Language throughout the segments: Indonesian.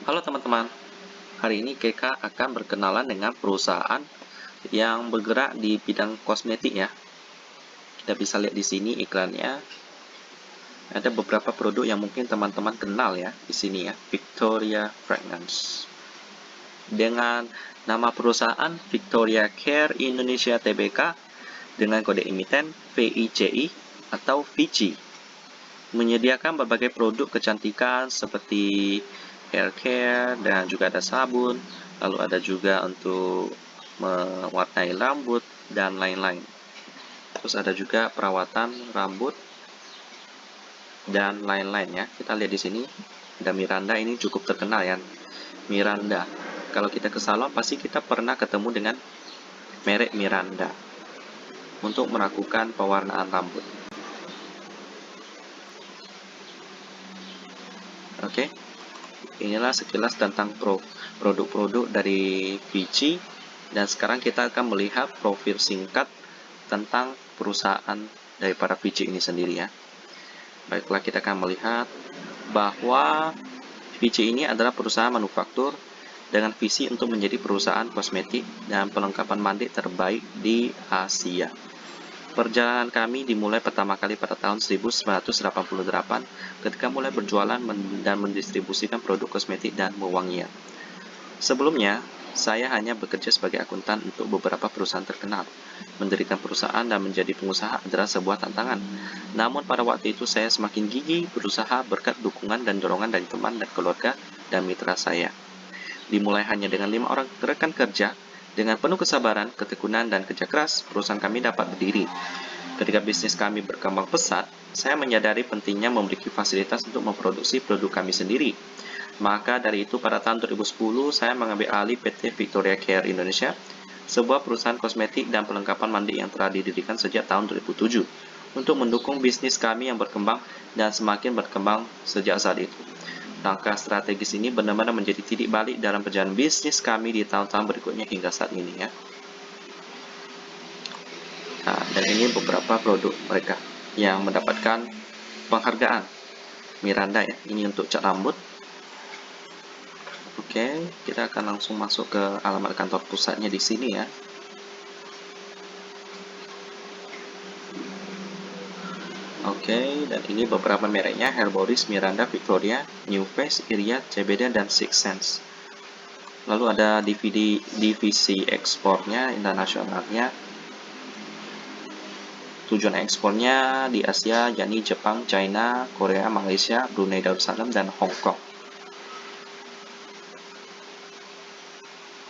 Halo teman-teman, hari ini Keka akan berkenalan dengan perusahaan yang bergerak di bidang kosmetik ya. Kita bisa lihat di sini iklannya. Ada beberapa produk yang mungkin teman-teman kenal ya di sini ya, Victoria Fragrance. Dengan nama perusahaan Victoria Care Indonesia Tbk dengan kode emiten VICI atau VICI. Menyediakan berbagai produk kecantikan seperti hair care dan juga ada sabun, lalu ada juga untuk mewarnai rambut dan lain-lain. Terus ada juga perawatan rambut dan lain-lain ya. Kita lihat di sini ada Miranda, ini cukup terkenal ya. Miranda. Kalau kita ke salon pasti kita pernah ketemu dengan merek Miranda untuk melakukan pewarnaan rambut. Oke. Inilah sekilas tentang produk-produk dari Vichy, dan sekarang kita akan melihat profil singkat tentang perusahaan daripada Vichy ini sendiri ya. Baiklah, kita akan melihat bahwa Vichy ini adalah perusahaan manufaktur dengan visi untuk menjadi perusahaan kosmetik dan perlengkapan mandi terbaik di Asia. Perjalanan kami dimulai pertama kali pada tahun 1988 ketika mulai berjualan dan mendistribusikan produk kosmetik dan wewangian. Sebelumnya, saya hanya bekerja sebagai akuntan untuk beberapa perusahaan terkenal. Mendirikan perusahaan dan menjadi pengusaha adalah sebuah tantangan. Namun pada waktu itu saya semakin gigih berusaha berkat dukungan dan dorongan dari teman dan keluarga dan mitra saya. Dimulai hanya dengan 5 orang rekan kerja. Dengan penuh kesabaran, ketekunan, dan kerja keras, perusahaan kami dapat berdiri. Ketika bisnis kami berkembang pesat, saya menyadari pentingnya memiliki fasilitas untuk memproduksi produk kami sendiri. Maka dari itu pada tahun 2010, saya mengambil alih PT Victoria Care Indonesia, sebuah perusahaan kosmetik dan perlengkapan mandi yang telah didirikan sejak tahun 2007, untuk mendukung bisnis kami yang berkembang dan semakin berkembang sejak saat itu. Langkah strategis ini benar-benar menjadi titik balik dalam perjalanan bisnis kami di tahun-tahun berikutnya hingga saat ini ya. Nah, dan ini beberapa produk mereka yang mendapatkan penghargaan. Miranda ya, ini untuk cat rambut. Oke, kita akan langsung masuk ke alamat kantor pusatnya di sini ya. Oke, dan ini beberapa mereknya: Herboris, Miranda, Victoria, New Face, Iriad, CBD, dan Six Sense. Lalu ada divisi ekspornya, internasionalnya. Tujuan ekspornya di Asia, yakni Jepang, China, Korea, Malaysia, Brunei Darussalam, dan Hong Kong.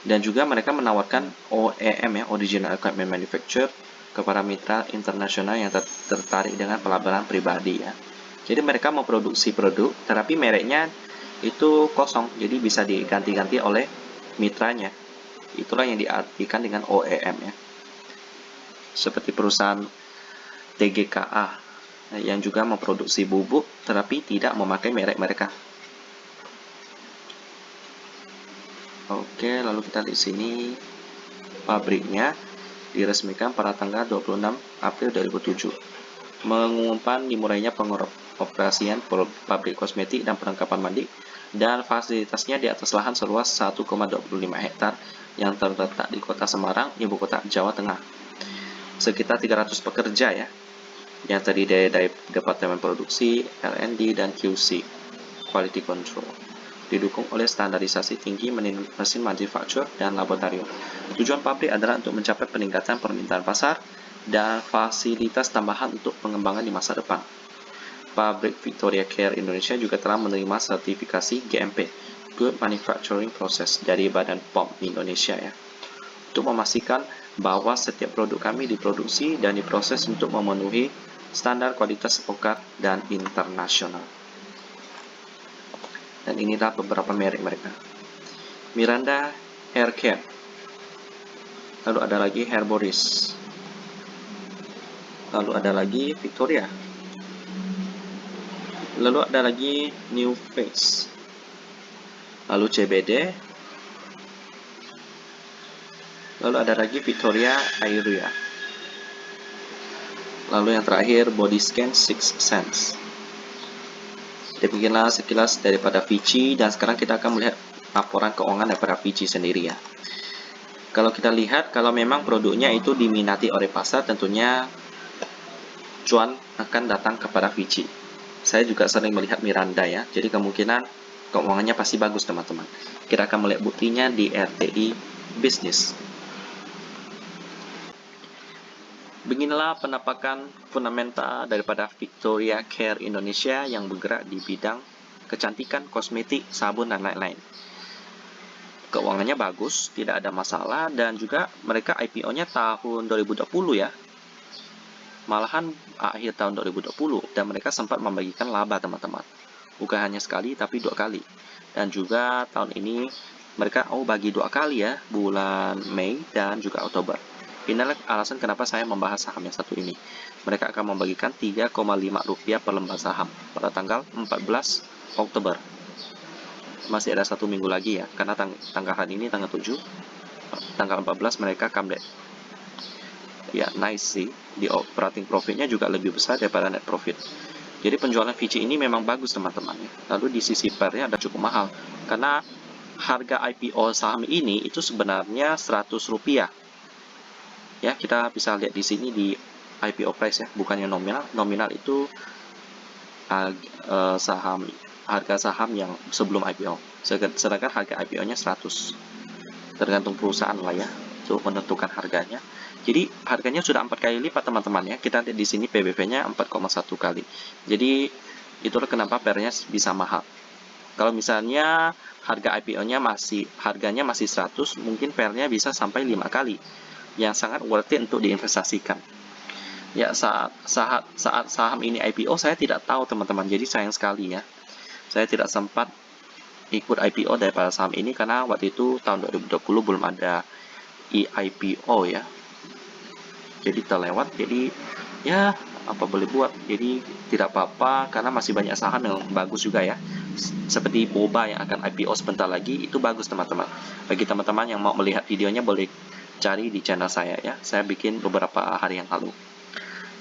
Dan juga mereka menawarkan OEM ya, Original Equipment Manufacturer, kepada mitra internasional yang tertarik dengan pelabelan pribadi ya. Jadi mereka memproduksi produk, tetapi mereknya itu kosong, jadi bisa diganti-ganti oleh mitranya. Itulah yang diartikan dengan OEM ya. Seperti perusahaan TGKA yang juga memproduksi bubuk, tetapi tidak memakai merek mereka. Oke, lalu kita di sini pabriknya diresmikan pada tanggal 26 April 2007. Mengumumkan dimulainya pengoperasian pabrik kosmetik dan perlengkapan mandi, dan fasilitasnya di atas lahan seluas 1,25 hektar yang terletak di Kota Semarang, ibu kota Jawa Tengah. Sekitar 300 pekerja ya, yang terdiri dari Departemen Produksi, R&D, dan QC, Quality Control. Didukung oleh standarisasi tinggi mesin manufaktur dan laboratorium. Tujuan pabrik adalah untuk mencapai peningkatan permintaan pasar dan fasilitas tambahan untuk pengembangan di masa depan. Pabrik Victoria Care Indonesia juga telah menerima sertifikasi GMP, Good Manufacturing Process, dari Badan POM Indonesia ya, untuk memastikan bahwa setiap produk kami diproduksi dan diproses untuk memenuhi standar kualitas lokal dan internasional. Dan inilah beberapa merek mereka. Miranda Hair Care. Lalu ada lagi Herboris. Lalu ada lagi Victoria. Lalu ada lagi New Face. Lalu CBD. Lalu ada lagi Victoria Airia. Lalu yang terakhir Body Scan Six Sense. Demikianlah sekilas daripada Vici, dan sekarang kita akan melihat laporan keuangan daripada Vici sendiri ya. Kalau kita lihat, kalau memang produknya itu diminati oleh pasar, tentunya cuan akan datang kepada Vici. Saya juga sering melihat Miranda ya, jadi kemungkinan keuangannya pasti bagus teman-teman. Kita akan melihat buktinya di RTI Bisnis. Beginilah penampakan fundamental daripada Victoria Care Indonesia yang bergerak di bidang kecantikan, kosmetik, sabun, dan lain-lain. Keuangannya bagus, tidak ada masalah, dan juga mereka IPO-nya tahun 2020 ya. Malahan akhir tahun 2020, dan mereka sempat membagikan laba teman-teman. Bukan hanya sekali, tapi 2 kali. Dan juga tahun ini mereka bagi 2 kali ya, bulan Mei dan juga Oktober. Inilah alasan kenapa saya membahas saham yang satu ini. Mereka akan membagikan Rp3,5 per lembar saham pada tanggal 14 Oktober. Masih ada 1 minggu lagi ya, karena tanggal hari ini tanggal 7, tanggal 14 mereka comeback. Ya, nice sih. Di operating profitnya juga lebih besar daripada net profit. Jadi penjualan Vici ini memang bagus teman-teman. Lalu di sisi PER-nya ada cukup mahal, karena harga IPO saham ini itu sebenarnya Rp100. Ya, kita bisa lihat di sini di IPO price ya, bukannya nominal. Nominal itu saham, harga saham yang sebelum IPO. Sedangkan harga IPO-nya 100. Tergantung perusahaan lah ya, untuk menentukan harganya. Jadi harganya sudah 4 kali lipat teman-teman ya. Kita lihat di sini PBV-nya 4,1 kali. Jadi itulah kenapa PER-nya bisa mahal. Kalau misalnya harga IPO-nya harganya masih 100, mungkin PER-nya bisa sampai 5 kali. Yang sangat worth it untuk diinvestasikan. Ya, saat saham ini IPO saya tidak tahu teman-teman. Jadi sayang sekali ya. Saya tidak sempat ikut IPO daripada saham ini karena waktu itu tahun 2020 belum ada IPO ya. Jadi terlewat. Jadi ya apa boleh buat. Jadi tidak apa-apa karena masih banyak saham yang bagus juga ya. Seperti Boba yang akan IPO sebentar lagi, itu bagus teman-teman. Bagi teman-teman yang mau melihat videonya boleh cari di channel saya ya. Saya bikin beberapa hari yang lalu.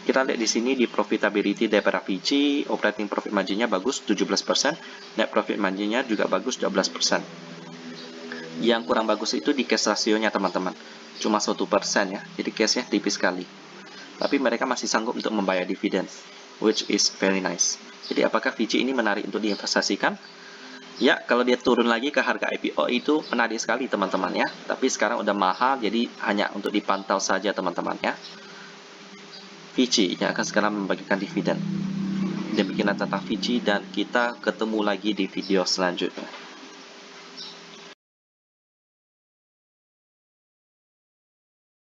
Kita lihat di sini di profitability daripada Vici, operating profit margin-nya bagus 17%, net profit margin-nya juga bagus 12%. Yang kurang bagus itu di cash ratio-nya teman-teman, cuma 1% ya, jadi cash-nya tipis sekali. Tapi mereka masih sanggup untuk membayar dividen, which is very nice. Jadi apakah Vici ini menarik untuk diinvestasikan? Ya, kalau dia turun lagi ke harga IPO itu menarik sekali teman-teman ya. Tapi sekarang udah mahal, jadi hanya untuk dipantau saja teman-teman ya. Vici yang akan sekarang membagikan dividen. Demikianlah tentang Vici, dan kita ketemu lagi di video selanjutnya.